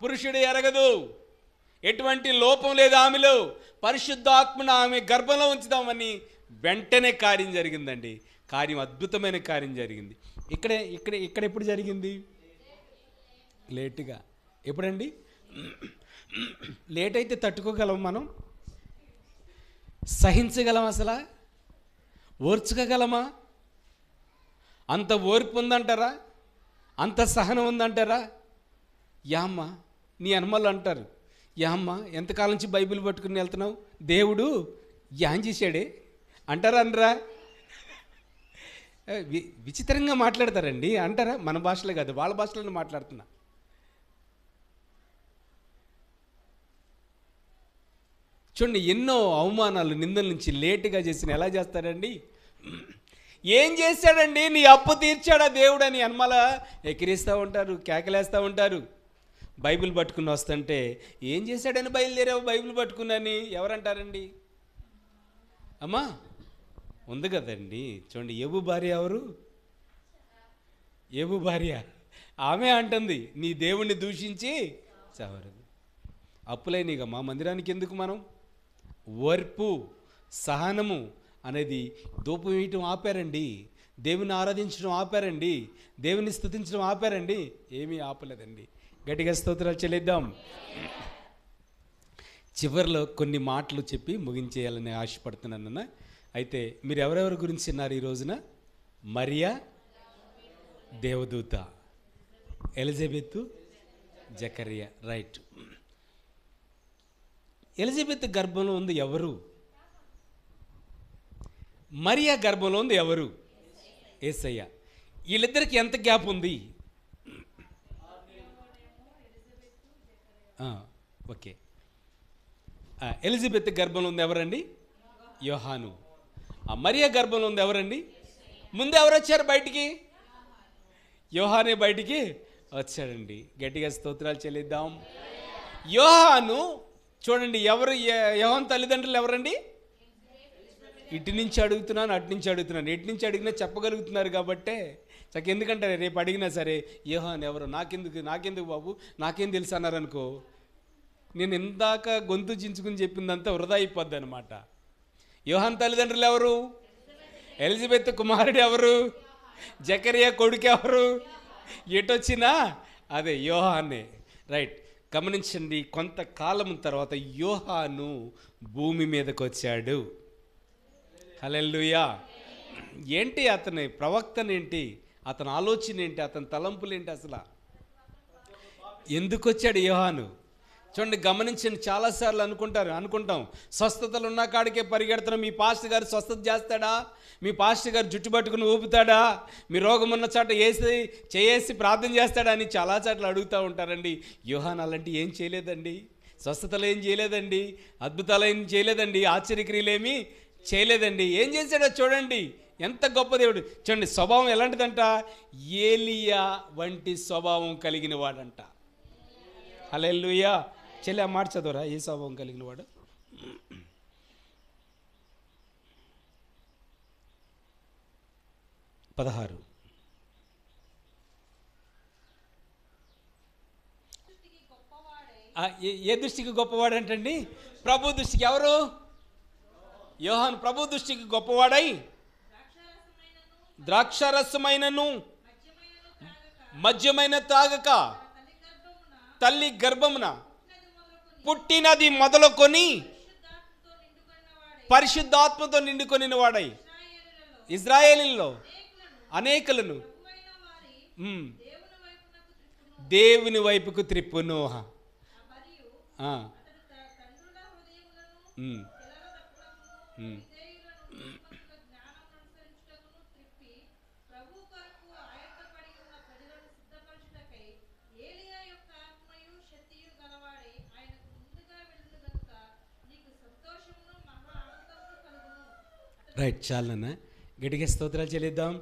పురుషుడు ఎరగదు, ఎటువంటి లోపం లేదు ఆమెలో. పరిశుద్ధాత్మను ఆమె గర్భంలో ఉంచుదామని వెంటనే కార్యం జరిగిందండి. కార్యం, అద్భుతమైన కార్యం జరిగింది. ఇక్కడ ఎప్పుడు జరిగింది? లేటుగా. ఎప్పుడండి? లేట్ అయితే తట్టుకోగలం మనం? సహించగలం? అసలు ఓర్చుకోగలమా? అంత ఓర్పు ఉందంటారా? అంత సహనం ఉందంటారా? యామ్మ, నీ అనుమలు అంటారు, యామ్మ ఎంతకాలం నుంచి బైబిల్ పట్టుకుని వెళ్తున్నావు, దేవుడు యాన్ చేశాడే అంటారా? అనరా? విచిత్రంగా మాట్లాడతారండి. అంటారా? మన భాషలో కాదు, వాళ్ళ భాషలోనే మాట్లాడుతున్నా. చూడండి, ఎన్నో అవమానాలు, నిందల నుంచి లేటుగా చేసిన ఎలా చేస్తాడండి? ఏం చేశాడండి? నీ అప్పు తీర్చాడా దేవుడని అనుమల ఎక్కిరిస్తూ ఉంటారు, కేకలేస్తూ ఉంటారు. బైబిల్ పట్టుకుని వస్తుంటే ఏం చేశాడని బయలుదేరావు బైబిల్ పట్టుకున్నాని ఎవరంటారండి? అమ్మా ఉంది కదండి. చూడండి, ఏబు భార్య ఎవరు? ఏబు భార్య ఆమె అంటుంది, నీ దేవుణ్ణి దూషించి చావరదు. అప్పులైనగా మా మందిరానికి ఎందుకు మనం? ఓర్పు, సహనము అనేది ధూపం వేయటం ఆపారండి, దేవుని ఆరాధించడం ఆపారండి, దేవుని స్తుతించడం ఆపారండి, ఏమీ ఆపలేదండి. గట్టిగా స్తోత్రాలు చెల్లిద్దాం. చివరిలో కొన్ని మాటలు చెప్పి ముగించేయాలని ఆశపడుతున్నానన్న. అయితే మీరు ఎవరెవరి గురించి విన్నారు ఈ రోజున? మరియా, దేవదూత, ఎలిజబెత్, జకరియా. రైట్. ఎలిజబెత్ గర్భంలో ఉంది ఎవరు? మరియా గర్భంలో ఉంది ఎవరు? యేసయ్య. వీళ్ళిద్దరికి ఎంత గ్యాప్ ఉంది? ఓకే. ఎలిజబెత్ గర్భంలో ఉంది ఎవరండి? యోహాను. మరియా గర్భంలో ఉంది ఎవరండి? ముందు ఎవరు వచ్చారు బయటికి? యోహానే బయటికి వచ్చాడండి. గట్టిగా స్తోత్రాలు చెల్లిద్దాం. యోహాను చూడండి, ఎవరు యోహాను తల్లిదండ్రులు ఎవరండి? ఇటు నుంచి అడుగుతున్నాను, అటు నుంచి అడుగుతున్నాను. ఎటు నుంచి అడిగినా చెప్పగలుగుతున్నారు కాబట్టే చక్క. ఎందుకంటే రేపు అడిగినా సరే యోహాను ఎవరు, నాకెందుకు బాబు, నాకేం తెలుసు అన్నారనుకో, నేను ఇందాక గొంతు చించుకుని చెప్పిందంతా వృధా అయిపోద్ది అనమాట. యోహాను తల్లిదండ్రులు ఎవరు? ఎలిజబెత్ కుమారుడు ఎవరు? జకరియా కొడుకు ఎవరు? ఎటొచ్చినా అదే యోహానే. రైట్, గమనించండి. కొంతకాలం తర్వాత యోహాను భూమి మీదకి వచ్చాడు. హల్లెలూయా. ఏంటి అతని ప్రవక్తనేంటి, అతని ఆలోచన ఏంటి, అతని తలంపులు ఏంటి, అసలు ఎందుకు వచ్చాడు యోహాను? చూడండి, గమనించండి. చాలాసార్లు అనుకుంటాం స్వస్థతలు ఉన్న కాడికే పరిగెడుతున్నాం. మీ పాస్టర్ గారు స్వస్థత చేస్తాడా? మీ పాస్టర్ గారు జుట్టు పట్టుకుని ఊపుతాడా? మీ రోగం ఉన్న చోట చేసి ప్రార్థన చేస్తాడా అని చాలా చోట్ల అడుగుతూ ఉంటారండి. యోహాను అలాంటి ఏం చేయలేదండి. స్వస్థతలు ఏం చేయలేదండి. అద్భుతాలు ఏం చేయలేదండి. ఆశ్చర్యక్రియలేమీ చేయలేదండి. ఏం చేశాడో చూడండి, ఎంత గొప్ప దేవుడు. చూడండి, స్వభావం ఎలాంటిదంట? ఏలియా వంటి స్వభావం కలిగిన వాడంట. హల్లెలూయా. చెల్లి ఆ మాట చదవరా, ఏ స్వభావం కలిగిన వాడు? 16. ఏ దృష్టికి గొప్పవాడు అంటండి? ప్రభు దృష్టికి. ఎవరు? యోహాను ప్రభు దృష్టికి గొప్పవాడై ద్రాక్షారసమైనను మద్యమైన తాగక తల్లి గర్భమున పుట్టినది మొదలుకొని పరిశుద్ధాత్మతో నిండుకొనిన వాడై ఇజ్రాయేలీలో అనేకులను దేవుని వైపుకు త్రిప్పును. రైట్, చాలన్నా గట్టిగా స్తోత్రాలు చెల్లిద్దాం.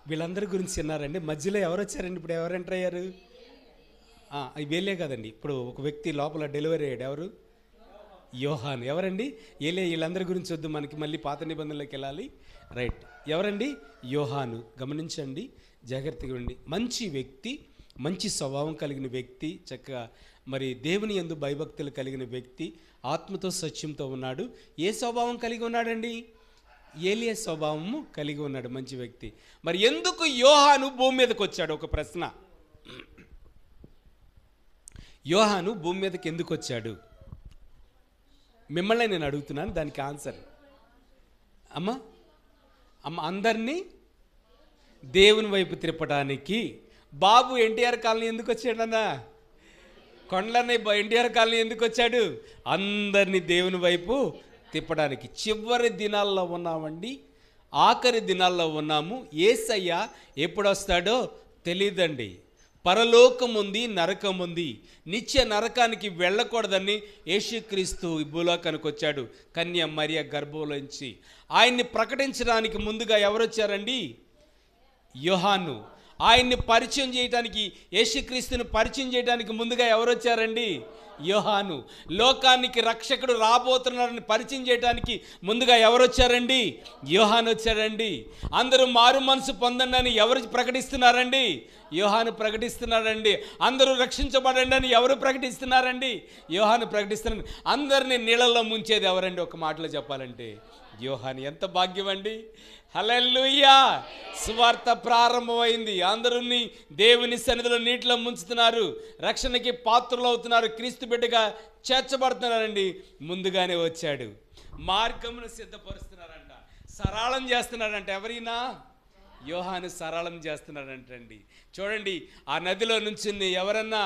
వీళ్ళందరి గురించి విన్నారండి. మధ్యలో ఎవరు వచ్చారండి? ఇప్పుడు ఎవరు ఎంటర్ అయ్యారు? వీళ్ళే కదండి. ఇప్పుడు ఒక వ్యక్తి లోపల డెలివరీ అయ్యాడు. ఎవరు? యోహాను. ఎవరండి? వీళ్ళందరి గురించి వద్దు, మనకి మళ్ళీ పాత నిబంధనలోకి వెళ్ళాలి. రైట్, ఎవరండి? యోహాను. గమనించండి, జాగ్రత్తగా ఉండి. మంచి వ్యక్తి, మంచి స్వభావం కలిగిన వ్యక్తి, చక్కగా మరి దేవుని యందు భయభక్తులు కలిగిన వ్యక్తి, ఆత్మతో సత్యంతో ఉన్నాడు. ఏ స్వభావం కలిగి ఉన్నాడండి? ఏలియా స్వభావము కలిగి ఉన్నాడు, మంచి వ్యక్తి. మరి ఎందుకు యోహాను భూమి మీదకి వచ్చాడు? ఒక ప్రశ్న. యోహాను భూమి మీదకి ఎందుకు వచ్చాడు? మిమ్మల్ని నేను అడుగుతున్నాను, దానికి ఆన్సర్. అమ్మ అందరినీ దేవుని వైపు త్రిప్పడానికి. బాబు ఎన్టీఆర్ కాలనీ ఎందుకు వచ్చాడన్నా? కొండలని ఎన్టీఆర్ కాలనీ ఎందుకు వచ్చాడు? అందరినీ దేవుని వైపు తిప్పడానికి. చివరి దినాల్లో ఉన్నామండి, ఆఖరి దినాల్లో ఉన్నాము. యేసయ్య ఎప్పుడు వస్తాడో తెలియదండి. పరలోకం ఉంది, నరకం ఉంది. నిత్య నరకానికి వెళ్ళకూడదని యేసుక్రీస్తు ఈ భూలోకానికి వచ్చాడు, కన్య మరియ గర్భంలోంచి. ఆయన్ని ప్రకటించడానికి ముందుగా ఎవరు వచ్చారండి? యోహాను. ఆయన్ని పరిచయం చేయడానికి, యేసుక్రీస్తుని పరిచయం చేయడానికి ముందుగా ఎవరు వచ్చారండి? యోహాను. లోకానికి రక్షకుడు రాబోతున్నాడని పరిచయం చేయడానికి ముందుగా ఎవరు వచ్చారండి? యోహాను వచ్చారండి. అందరూ మారు మనసు పొందండి అని ఎవరు ప్రకటిస్తున్నారండి? యోహాను ప్రకటిస్తున్నారండి. అందరూ రక్షించబడండి అని ఎవరు ప్రకటిస్తున్నారండి? యోహాను ప్రకటిస్తున్నాడు. అందరినీ నీళ్ళల్లో ముంచేది ఎవరండి? ఒక మాటలో చెప్పాలంటే యోహాను. ఎంత భాగ్యం అండి! హల్లెలూయా! సువార్త ప్రారంభమైంది. అందరూని దేవుని సన్నిధిలో నీటిలో ముంచుతున్నారు, రక్షణకి పాత్రలు అవుతున్నారు, క్రీస్తు బిడ్డగా చేర్చబడుతున్నారండి. ముందుగానే వచ్చాడు, మార్గమును సిద్ధపరుస్తున్నారంట, సరళం చేస్తున్నాడంట. ఎవరైనా యోహాను సరళం చేస్తున్నాడంటండి. చూడండి, ఆ నదిలో నుంచి ఎవరన్నా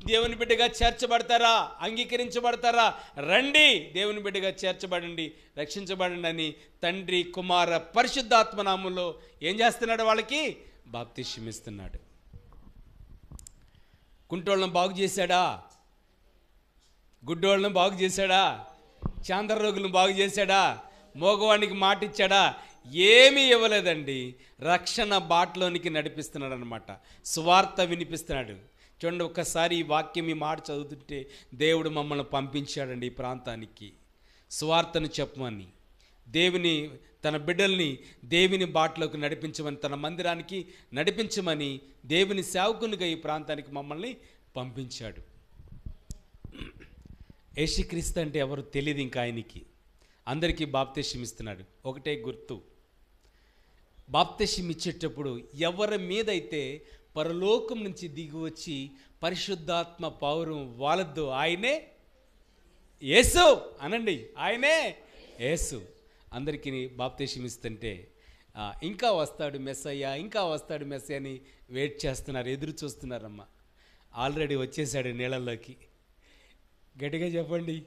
దేవుని బిడ్డగా చేర్చబడతారా, అంగీకరించబడతారా? రండి, దేవుని బిడ్డగా చేర్చబడండి, రక్షించబడండి అని తండ్రి, కుమార, పరిశుద్ధాత్మ నామములో ఏం చేస్తున్నాడు? వాళ్ళకి బాప్తిస్మం ఇస్తున్నాడు. కుంటోళ్ళను బాగు చేశాడా? గుడ్డోళ్ళను బాగు చేశాడా? చాంద్ర రోగులను బాగు చేశాడా? మోగవానికి మాట ఇచ్చాడా? ఏమీ ఇవ్వలేదండి. రక్షణ బాటలోనికి నడిపిస్తున్నాడు అనమాట. సువార్త వినిపిస్తున్నాడు. చూడండి, ఒక్కసారి ఈ వాక్యం, ఈ మాట చదువుతుంటే దేవుడు మమ్మల్ని పంపించాడండి ఈ ప్రాంతానికి సువార్తను చెప్పమని, తన బిడ్డల్ని దేవుని బాటలోకి నడిపించమని, తన మందిరానికి నడిపించమని, దేవుని సేవకునిగా ఈ ప్రాంతానికి మమ్మల్ని పంపించాడు. యేసుక్రీస్తు అంటే ఎవరు తెలియదు ఇంకా ఆయనకి. అందరికీ బాప్తిస్మం ఇస్తున్నాడు. ఒకటే గుర్తు, బాప్తిస్మం ఇచ్చేటప్పుడు ఎవరి మీదైతే పరలోకం నుంచి దిగి వచ్చి పరిశుద్ధాత్మ పౌరం వాలద్దు ఆయనే యేసు అనండి, ఆయనే యేసు. అందరికీ బాప్తిస్మం ఇస్తుంటే ఇంకా వస్తాడు మెస్సయ్య, ఇంకా వస్తాడు మెస్సయ్య అని వెయిట్ చేస్తున్నారు, ఎదురు చూస్తున్నారమ్మా. ఆల్రెడీ వచ్చేసాడు నీళ్ళల్లోకి. గట్టిగా చెప్పండి,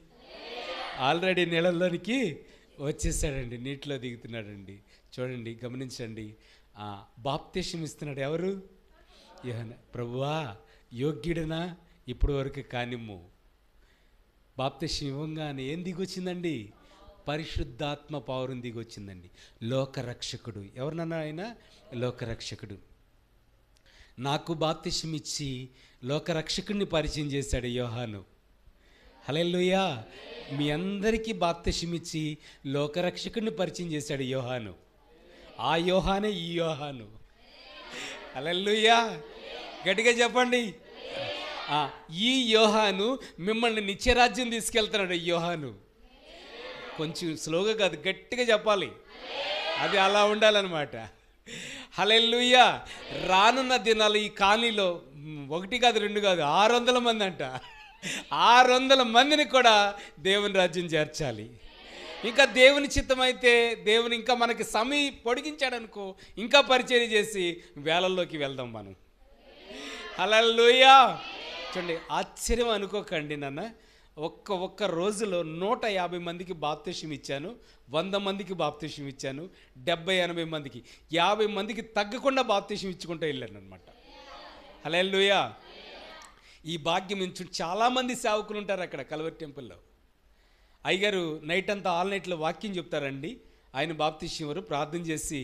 ఆల్రెడీ నీళ్ళల్లోనికి వచ్చేసాడండి, నీటిలో దిగుతున్నాడండి. చూడండి, గమనించండి, బాప్తిస్మం ఇస్తున్నాడు ఎవరు? యోహాను. ప్రభువా యోగ్యుడనా ఇప్పుడు వరకు కానిమ్ము. బాప్తిస్మం ఇవ్వంగానే ఏం దిగొచ్చిందండి? పరిశుద్ధాత్మ పౌరం దిగొచ్చిందండి. లోకరక్షకుడు. ఎవరినన్నా ఆయన? లోకరక్షకుడు. నాకు బాప్తిస్మం ఇచ్చి లోకరక్షకుడిని పరిచయం చేశాడు యోహాను. హల్లెలూయా. మీ అందరికీ బాప్తిస్మం ఇచ్చి లోకరక్షకుడిని పరిచయం చేశాడు యోహాను. ఆ యోహానే ఈ యోహాను. హల్లెలూయా. గట్టిగా చెప్పండి. ఈ యోహాను మిమ్మల్ని నిత్యరాజ్యం తీసుకెళ్తున్నాడు. ఈ యోహాను కొంచెం స్లోగా కాదు, గట్టిగా చెప్పాలి. అది అలా ఉండాలన్నమాట. హల్లెలూయా. రానున్న దినాలు ఈ కాలనీలో 1 కాదు 2 కాదు 600 మంది అంట. 600 మందిని కూడా దేవుని రాజ్యం చేర్చాలి. ఇంకా దేవుని చిత్తమైతే దేవుని ఇంకా మనకి సమయం పొడిగించాడనుకో, ఇంకా పరిచర్య చేసి వేలల్లోకి వెళ్దాం మనం. హల్లెలూయా. చూడండి, ఆశ్చర్యం అనుకోకండి నాన్న. ఒక్క రోజులో 150 మందికి బాప్తిస్మం ఇచ్చాను, 100 మందికి బాప్తిస్మం ఇచ్చాను, 70-80 మందికి, 50 మందికి తగ్గకుండా బాప్తిస్మం ఇచ్చుకుంటూ వెళ్ళాను అనమాట. హల్లెలూయా. ఈ భాగ్యం నుంచి చాలామంది సేవకులు ఉంటారు అక్కడ కల్వరి టెంపుల్లో. అయ్యగారు నైట్ అంతా ఆల్ నైట్లో వాక్యం చెప్తారండి. ఆయన బాప్తిస్మం ఇవ్వరు, ప్రార్థన చేసి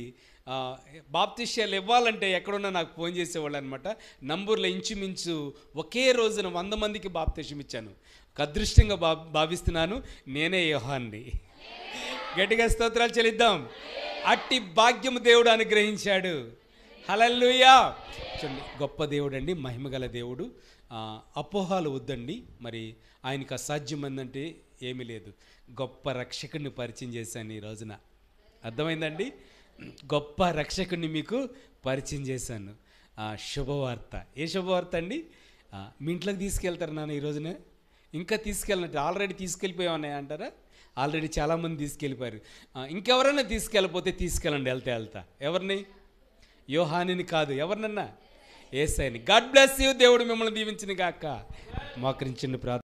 బాప్తిస్యాలు ఇవ్వాలంటే ఎక్కడున్నా నాకు ఫోన్ చేసేవాళ్ళు అనమాట. నంబూర్లో ఇంచుమించు ఒకే రోజున 100 మందికి బాప్తిస్మం ఇచ్చాను. అదృష్టంగా భావిస్తున్నాను. నేనే యోహాన్ని. గట్టిగా స్తోత్రాలు చెల్లిద్దాం. అట్టి భాగ్యము దేవుడు అనుగ్రహించాడు. హల్లెలూయా. చూడండి, గొప్ప దేవుడు అండి, మహిమగల దేవుడు. అపోహాలు వద్దండి. మరి ఆయనకు అసాధ్యమందంటే ఏమీ లేదు. గొప్ప రక్షకుడిని పరిచయం చేశాను ఈ రోజున. అర్థమైందండి? గొప్ప రక్షకుడిని మీకు పరిచయం చేశాను. శుభవార్త. ఏ శుభవార్త అండి? మీ ఇంట్లోకి తీసుకెళ్తారు నాన్న ఈ రోజున. ఇంకా తీసుకెళ్ళినట్టు ఆల్రెడీ తీసుకెళ్ళిపోయామని అంటారా? ఆల్రెడీ చాలామంది తీసుకెళ్ళిపోయారు. ఇంకెవరైనా తీసుకెళ్ళిపోతే తీసుకెళ్ళండి, వెళ్తా. ఎవరిని? యోహానిని కాదు, ఎవరినన్నా? యేసయ్యని. God bless you. దేవుడు మిమ్మల్ని దీవించిన గాక. మోకరించండి, ప్రార్థన.